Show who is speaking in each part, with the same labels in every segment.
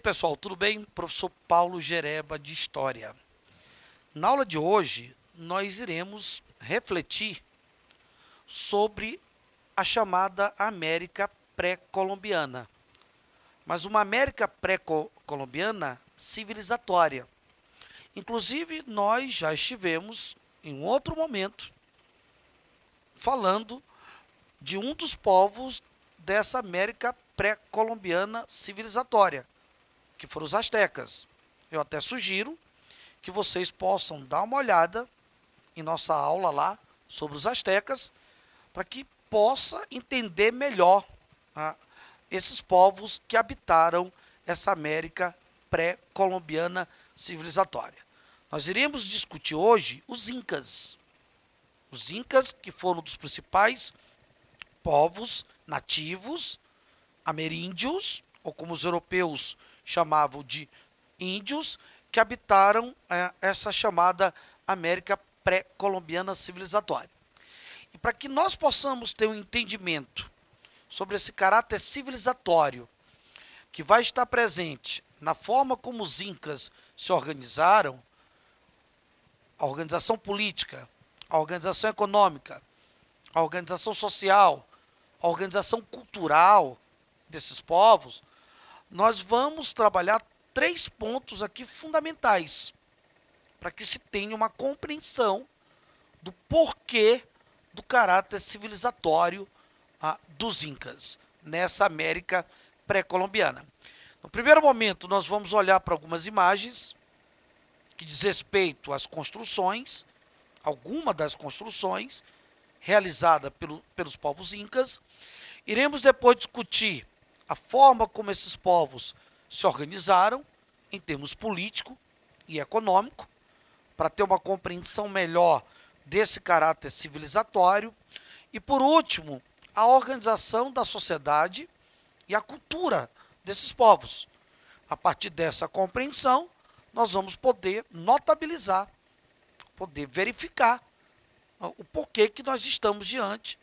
Speaker 1: pessoal, tudo bem? Professor Paulo Gereba de História. Na aula de hoje, nós iremos refletir sobre a chamada América pré-colombiana, mas uma América pré-colombiana civilizatória. Inclusive, nós já estivemos, em um outro momento, falando de um dos povos dessa América pré-colombiana civilizatória, que foram os astecas. Eu até sugiro que vocês possam dar uma olhada em nossa aula lá sobre os astecas, para que possa entender melhor esses povos que habitaram essa América pré-colombiana civilizatória. Nós iremos discutir hoje os incas. Os incas, que foram dos principais povos nativos, ameríndios, ou como os europeus chamavam de índios, que habitaram essa chamada América pré-colombiana civilizatória. E para que nós possamos ter um entendimento sobre esse caráter civilizatório, que vai estar presente na forma como os incas se organizaram, a organização política, a organização econômica, a organização social, a organização cultural desses povos, nós vamos trabalhar 3 pontos aqui fundamentais para que se tenha uma compreensão do porquê do caráter civilizatório dos incas nessa América pré-colombiana. No primeiro momento, nós vamos olhar para algumas imagens que diz respeito às construções, alguma das construções realizada pelos povos incas. Iremos depois discutir a forma como esses povos se organizaram em termos político e econômico, para ter uma compreensão melhor desse caráter civilizatório. E, por último, a organização da sociedade e a cultura desses povos. A partir dessa compreensão, nós vamos poder notabilizar, poder verificar o porquê que nós estamos diante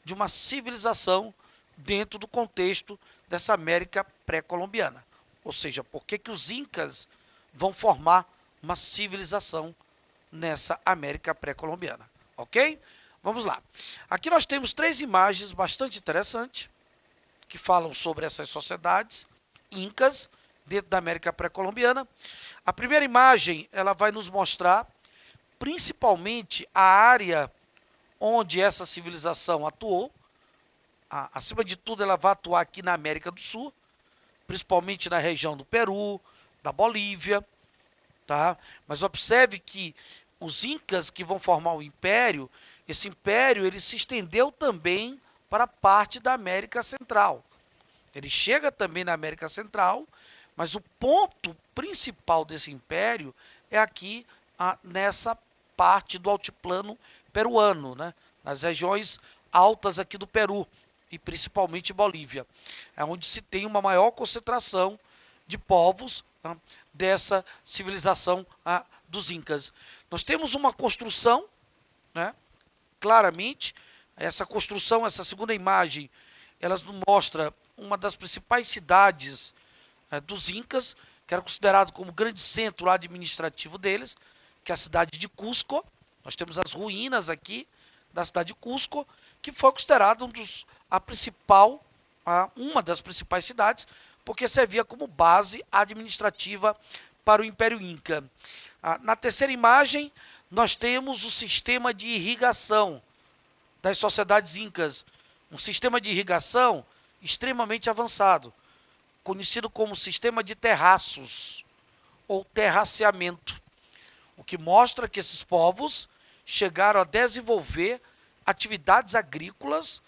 Speaker 1: de uma civilização dentro do contexto dessa América pré-colombiana. Ou seja, por que os incas vão formar uma civilização nessa América pré-colombiana. Ok? Vamos lá. Aqui nós temos 3 imagens bastante interessantes que falam sobre essas sociedades incas dentro da América pré-colombiana. A primeira imagem, ela vai nos mostrar principalmente a área onde essa civilização atuou. Acima de tudo, ela vai atuar aqui na América do Sul, principalmente na região do Peru, da Bolívia, tá? Mas observe que os incas que vão formar o império, esse império ele se estendeu também para a parte da América Central. Ele chega também na América Central, mas o ponto principal desse império é aqui nessa parte do altiplano peruano, né? Nas regiões altas aqui do Peru e principalmente Bolívia, é onde se tem uma maior concentração de povos dessa civilização dos incas. Nós temos uma construção, né? Claramente, essa construção, essa segunda imagem, ela nos mostra uma das principais cidades dos incas, que era considerado como grande centro administrativo deles, que é a cidade de Cusco. Nós temos as ruínas aqui da cidade de Cusco, que foi considerada uma das principais cidades, porque servia como base administrativa para o Império Inca. Na terceira imagem, nós temos o sistema de irrigação das sociedades incas, um sistema de irrigação extremamente avançado, conhecido como sistema de terraços ou terraceamento, o que mostra que esses povos chegaram a desenvolver atividades agrícolas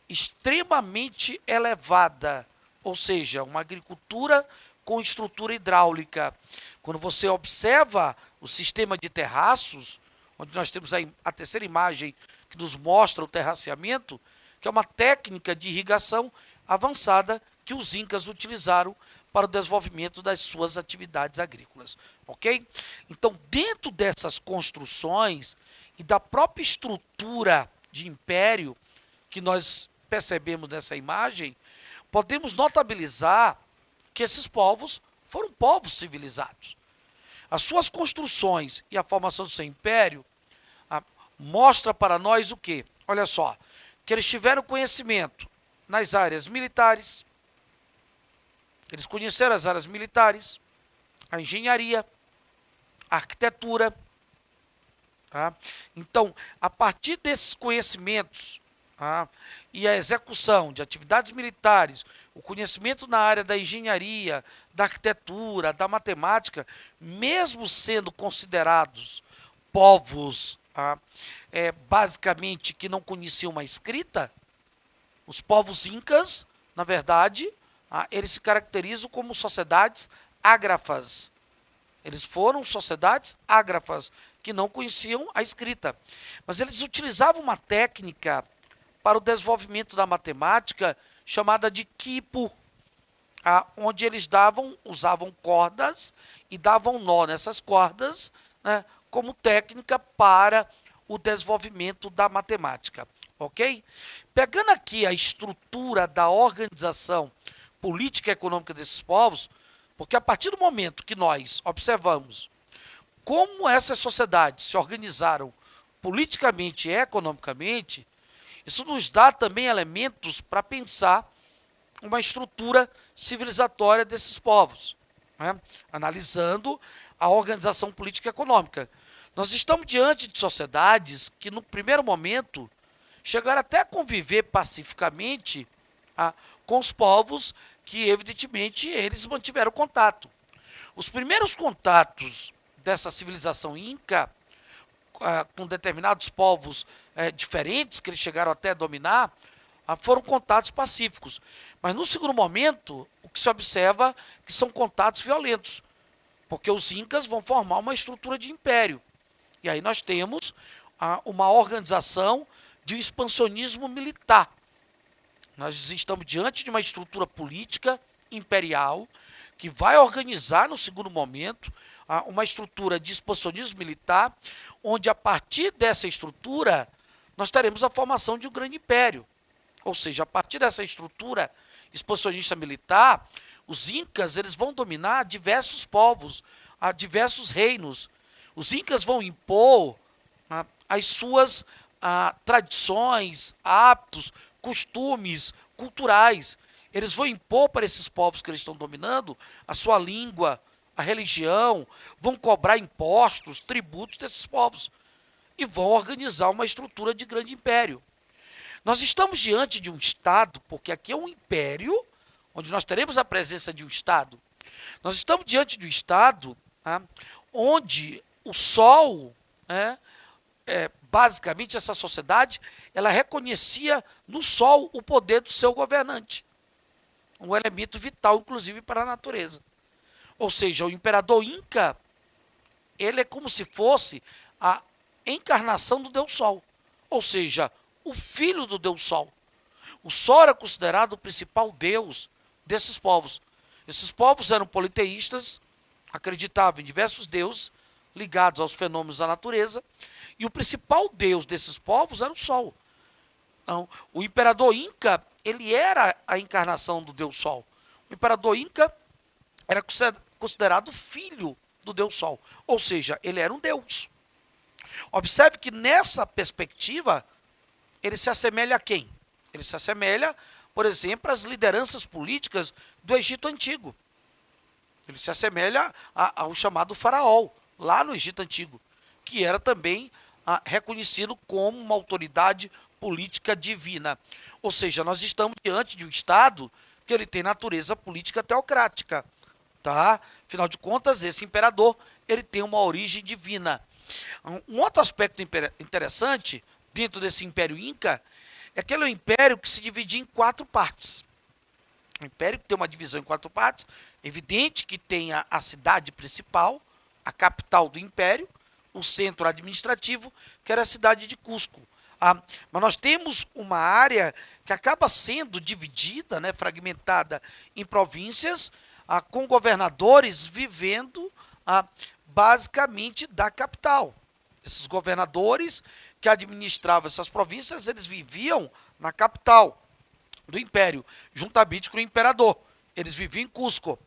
Speaker 1: extremamente elevada, ou seja, uma agricultura com estrutura hidráulica. Quando você observa o sistema de terraços, onde nós temos a terceira imagem que nos mostra o terraceamento, que é uma técnica de irrigação avançada que os incas utilizaram para o desenvolvimento das suas atividades agrícolas, ok? Então, dentro dessas construções e da própria estrutura de império que nós percebemos nessa imagem, podemos notabilizar que esses povos foram povos civilizados. As suas construções e a formação do seu império mostra para nós o quê? Olha só, que eles tiveram conhecimento nas áreas militares, eles conheceram as áreas militares, a engenharia, a arquitetura. Tá? Então, a partir desses conhecimentos e a execução de atividades militares, o conhecimento na área da engenharia, da arquitetura, da matemática, mesmo sendo considerados povos basicamente que não conheciam uma escrita, os povos incas, na verdade, eles se caracterizam como sociedades ágrafas. Eles foram sociedades ágrafas, que não conheciam a escrita. Mas eles utilizavam uma técnica para o desenvolvimento da matemática chamada de quipu, onde eles usavam cordas e davam nó nessas cordas, né, como técnica para o desenvolvimento da matemática. Ok? Pegando aqui a estrutura da organização política e econômica desses povos, porque a partir do momento que nós observamos como essas sociedades se organizaram politicamente e economicamente, isso nos dá também elementos para pensar uma estrutura civilizatória desses povos, né? Analisando a organização política e econômica. Nós estamos diante de sociedades que, no primeiro momento, chegaram até a conviver pacificamente com os povos que, evidentemente, eles mantiveram contato. Os primeiros contatos dessa civilização inca com determinados povos diferentes, que eles chegaram até a dominar, foram contatos pacíficos. Mas, no segundo momento, o que se observa que são contatos violentos, porque os incas vão formar uma estrutura de império. E aí nós temos uma organização de um expansionismo militar. Nós estamos diante de uma estrutura política imperial que vai organizar, no segundo momento, uma estrutura de expansionismo militar, onde, a partir dessa estrutura, nós teremos a formação de um grande império. Ou seja, a partir dessa estrutura expansionista militar, os incas eles vão dominar diversos povos, diversos reinos. Os incas vão impor as suas tradições, hábitos, costumes culturais. Eles vão impor para esses povos que eles estão dominando a sua língua, a religião, vão cobrar impostos, tributos desses povos e vão organizar uma estrutura de grande império. Nós estamos diante de um Estado, porque aqui é um império, onde nós teremos a presença de um Estado. Nós estamos diante de um Estado onde o Sol, basicamente essa sociedade, ela reconhecia no Sol o poder do seu governante. Um elemento vital, inclusive, para a natureza. Ou seja, o imperador Inca, ele é como se fosse a encarnação do Deus Sol. Ou seja, o filho do Deus Sol. O Sol era considerado o principal Deus desses povos. Esses povos eram politeístas, acreditavam em diversos deuses ligados aos fenômenos da natureza, e o principal Deus desses povos era o Sol. Então, o imperador Inca, ele era a encarnação do Deus Sol. O imperador Inca era considerado filho do Deus Sol, ou seja, ele era um Deus. Observe que nessa perspectiva, ele se assemelha a quem? Ele se assemelha, por exemplo, às lideranças políticas do Egito Antigo. Ele se assemelha ao chamado faraó, lá no Egito Antigo, que era também reconhecido como uma autoridade política divina. Ou seja, nós estamos diante de um Estado que ele tem natureza política teocrática. Tá? Afinal de contas, esse imperador ele tem uma origem divina. Um outro aspecto interessante dentro desse Império Inca é que ele é um império que se dividia em 4 partes. Um império que tem uma divisão em 4 partes, evidente que tem a cidade principal, a capital do império, o centro administrativo, que era a cidade de Cusco. Mas nós temos uma área que acaba sendo dividida, fragmentada em províncias, com governadores vivendo basicamente da capital. Esses governadores que administravam essas províncias, eles viviam na capital do império, juntamente com o imperador. Eles viviam em Cusco.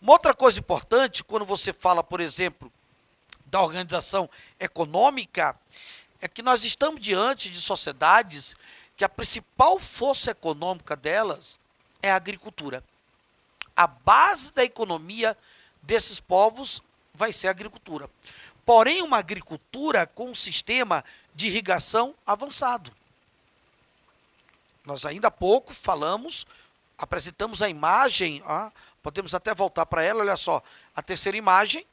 Speaker 1: Uma outra coisa importante, quando você fala, por exemplo, da organização econômica, é que nós estamos diante de sociedades que a principal força econômica delas é a agricultura. A base da economia desses povos vai ser a agricultura. Porém, uma agricultura com um sistema de irrigação avançado. Nós ainda há pouco apresentamos a imagem, podemos até voltar para ela, olha só, a terceira imagem,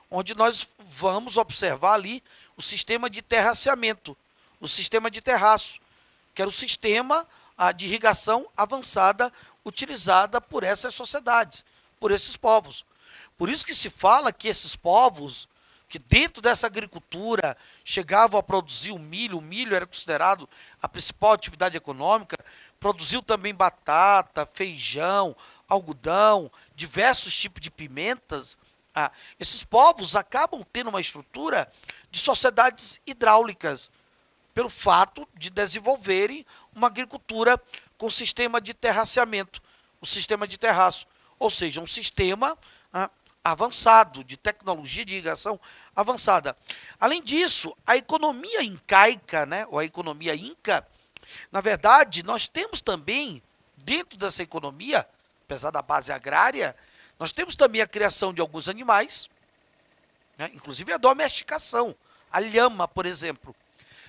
Speaker 1: onde nós vamos observar ali o sistema de terraceamento, o sistema de terraço, que era o sistema de irrigação avançada utilizada por essas sociedades, por esses povos. Por isso que se fala que esses povos, que dentro dessa agricultura chegavam a produzir o milho era considerado a principal atividade econômica, produziu também batata, feijão, algodão, diversos tipos de pimentas. Esses povos acabam tendo uma estrutura de sociedades hidráulicas, pelo fato de desenvolverem uma agricultura com sistema de terraceamento, o sistema de terraço, ou seja, um sistema avançado, de tecnologia de irrigação avançada. Além disso, a economia incaica, ou a economia inca, na verdade, nós temos também, dentro dessa economia, apesar da base agrária, nós temos também a criação de alguns animais, inclusive a domesticação. A lhama, por exemplo.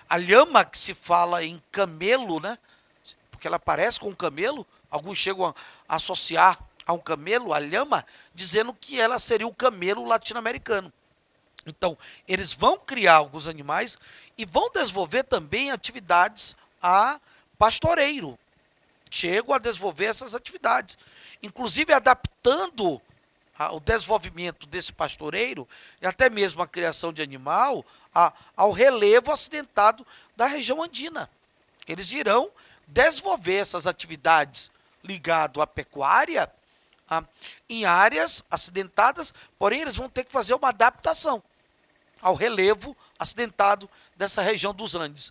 Speaker 1: A lhama que se fala em camelo, porque ela parece com um camelo, alguns chegam a associar a um camelo, a lhama, dizendo que ela seria o camelo latino-americano. Então, eles vão criar alguns animais e vão desenvolver também atividades a pastoreiro. Chegam a desenvolver essas atividades, inclusive adaptando o desenvolvimento desse pastoreiro e até mesmo a criação de animal ao relevo acidentado da região andina. Eles irão desenvolver essas atividades ligadas à pecuária em áreas acidentadas, porém eles vão ter que fazer uma adaptação ao relevo acidentado dessa região dos Andes.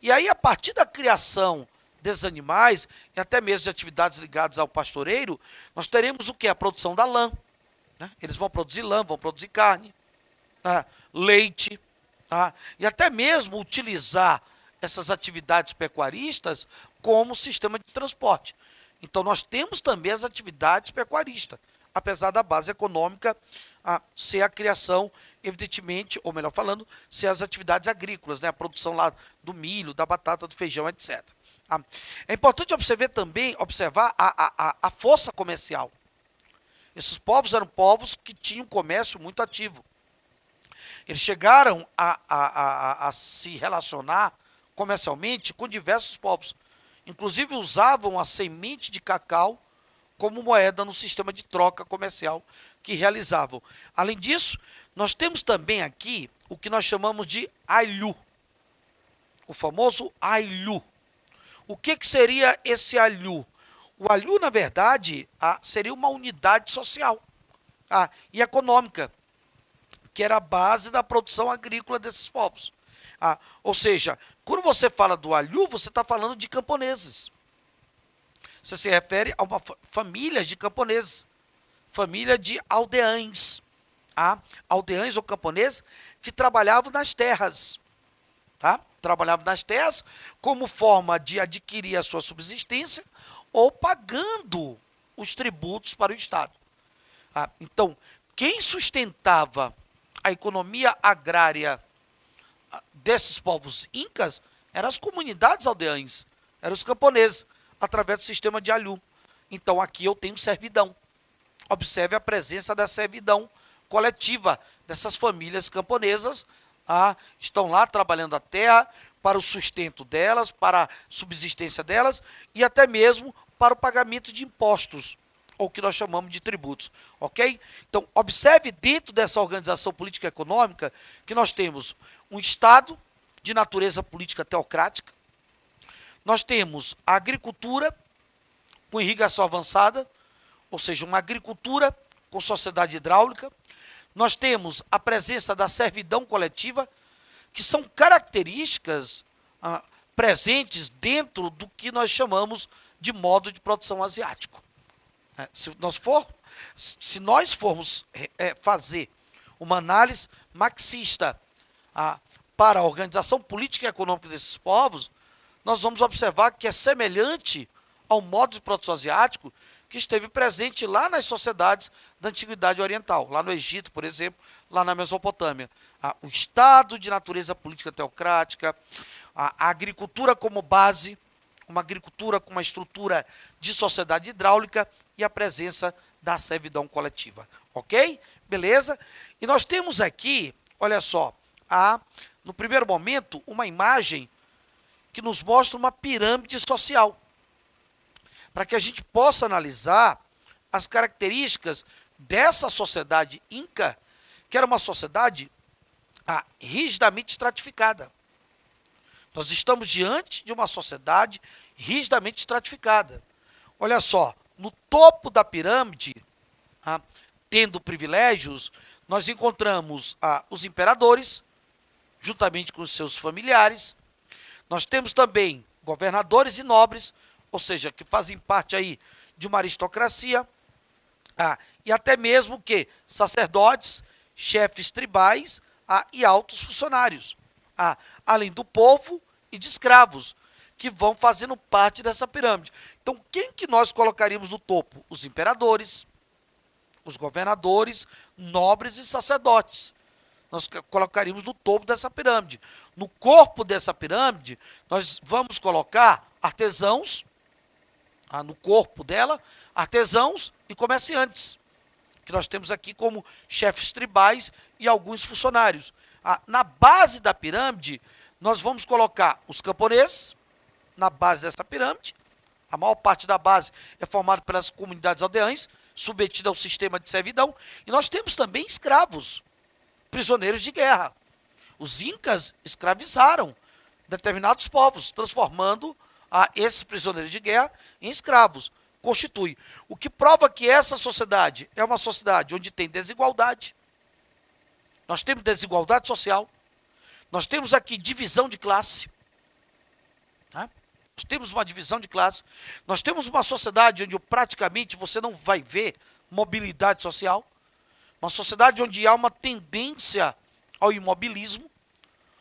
Speaker 1: E aí, a partir da criação desses animais, e até mesmo de atividades ligadas ao pastoreiro, nós teremos o que? A produção da lã. Eles vão produzir lã, vão produzir carne, leite, e até mesmo utilizar essas atividades pecuaristas como sistema de transporte. Então, nós temos também as atividades pecuaristas, apesar da base econômica ser a criação, evidentemente, ou melhor falando, ser as atividades agrícolas, a produção lá do milho, da batata, do feijão, etc. É importante observar a força comercial. Esses povos eram povos que tinham comércio muito ativo. Eles chegaram a se relacionar comercialmente com diversos povos. Inclusive usavam a semente de cacau como moeda no sistema de troca comercial que realizavam. Além disso, nós temos também aqui o que nós chamamos de ailu. O famoso ailu. O que seria esse ailu? O ailu, na verdade, seria uma unidade social e econômica, que era a base da produção agrícola desses povos. Ou seja, quando você fala do ailu, você está falando de camponeses. Você se refere a uma família de camponeses, família de aldeães. Aldeães ou camponeses que trabalhavam nas terras. Trabalhavam nas terras como forma de adquirir a sua subsistência ou pagando os tributos para o Estado. Então, quem sustentava a economia agrária desses povos incas eram as comunidades aldeãs, eram os camponeses, através do sistema de ailu. Então, aqui eu tenho servidão. Observe a presença da servidão coletiva dessas famílias camponesas. Estão lá trabalhando a terra para o sustento delas, para a subsistência delas e até mesmo para o pagamento de impostos, ou o que nós chamamos de tributos, ok? Então, observe dentro dessa organização política e econômica que nós temos um Estado de natureza política teocrática, nós temos a agricultura com irrigação avançada, ou seja, uma agricultura com sociedade hidráulica, nós temos a presença da servidão coletiva, que são características presentes dentro do que nós chamamos de modo de produção asiático. Se nós formos fazer uma análise marxista para a organização política e econômica desses povos, nós vamos observar que é semelhante ao modo de produção asiático que esteve presente lá nas sociedades da Antiguidade Oriental, lá no Egito, por exemplo, lá na Mesopotâmia. O Estado de natureza política teocrática, a agricultura como base, uma agricultura com uma estrutura de sociedade hidráulica e a presença da servidão coletiva. Ok? Beleza? E nós temos aqui, olha só, no primeiro momento, uma imagem que nos mostra uma pirâmide social, para que a gente possa analisar as características dessa sociedade inca, que era uma sociedade rigidamente estratificada. Nós estamos diante de uma sociedade rigidamente estratificada. Olha só, no topo da pirâmide, tendo privilégios, nós encontramos os imperadores, juntamente com os seus familiares. Nós temos também governadores e nobres, ou seja, que fazem parte aí de uma aristocracia, e até mesmo que sacerdotes, chefes tribais e altos funcionários, além do povo e de escravos, que vão fazendo parte dessa pirâmide. Então, quem que nós colocaríamos no topo? Os imperadores, os governadores, nobres e sacerdotes. Nós colocaríamos no topo dessa pirâmide. No corpo dessa pirâmide, nós vamos colocar artesãos, no corpo dela, artesãos e comerciantes, que nós temos aqui como chefes tribais e alguns funcionários. Na base da pirâmide, nós vamos colocar os camponeses, na base dessa pirâmide. A maior parte da base é formada pelas comunidades aldeãs, submetida ao sistema de servidão, e nós temos também escravos, prisioneiros de guerra. Os incas escravizaram determinados povos, transformando esses prisioneiros de guerra em escravos. Constitui. O que prova que essa sociedade é uma sociedade onde tem desigualdade. Nós temos desigualdade social. Nós temos aqui divisão de classe. Nós temos uma divisão de classe. Nós temos uma sociedade onde praticamente você não vai ver mobilidade social. Uma sociedade onde há uma tendência ao imobilismo.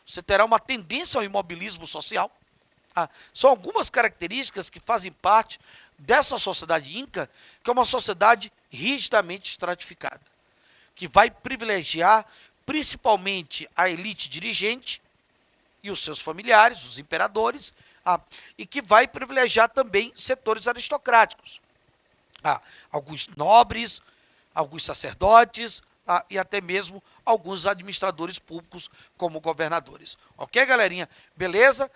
Speaker 1: Você terá uma tendência ao imobilismo social. São algumas características que fazem parte dessa sociedade inca, que é uma sociedade rigidamente estratificada, que vai privilegiar principalmente a elite dirigente e os seus familiares, os imperadores, e que vai privilegiar também setores aristocráticos. Alguns nobres, alguns sacerdotes, e até mesmo alguns administradores públicos como governadores. Ok, galerinha? Beleza?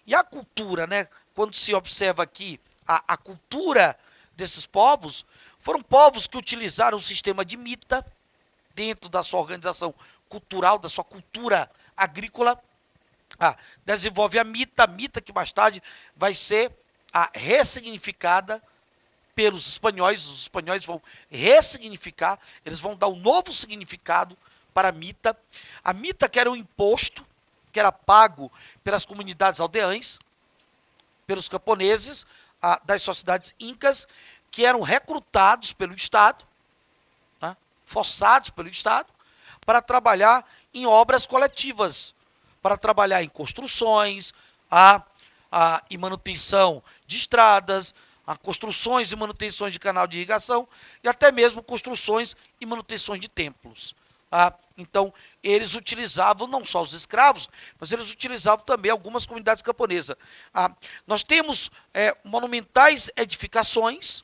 Speaker 1: E a cultura, né? Quando se observa aqui a cultura desses povos, foram povos que utilizaram o sistema de mita dentro da sua organização cultural, da sua cultura agrícola. Desenvolve a mita que mais tarde vai ser ressignificada pelos espanhóis. Os espanhóis vão ressignificar, eles vão dar um novo significado para a mita. A mita, que era um imposto que era pago pelas comunidades aldeãs, pelos camponeses das sociedades incas, que eram recrutados pelo Estado, forçados pelo Estado, para trabalhar em obras coletivas, para trabalhar em construções, em manutenção de estradas, construções e manutenções de canal de irrigação e até mesmo construções e manutenções de templos. Então, eles utilizavam não só os escravos, mas eles utilizavam também algumas comunidades camponesas. Nós temos monumentais edificações,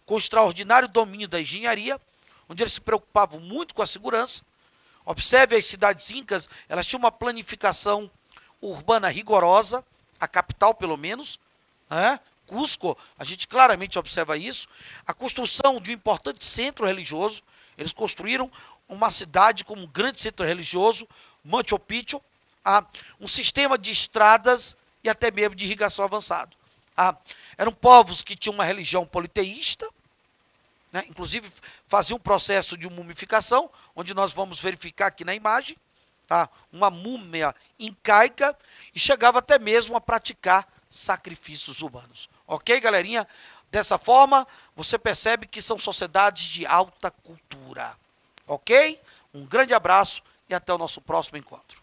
Speaker 1: com extraordinário domínio da engenharia, onde eles se preocupavam muito com a segurança. Observe as cidades incas, elas tinham uma planificação urbana rigorosa, a capital pelo menos, Cusco, a gente claramente observa isso. A construção de um importante centro religioso, eles construíram uma cidade como um grande centro religioso, Machu Picchu, um sistema de estradas e até mesmo de irrigação avançado. Eram povos que tinham uma religião politeísta, inclusive faziam um processo de mumificação, onde nós vamos verificar aqui na imagem, uma múmia incaica, e chegava até mesmo a praticar sacrifícios humanos. Ok, galerinha? Dessa forma, você percebe que são sociedades de alta cultura. Ok? Um grande abraço e até o nosso próximo encontro.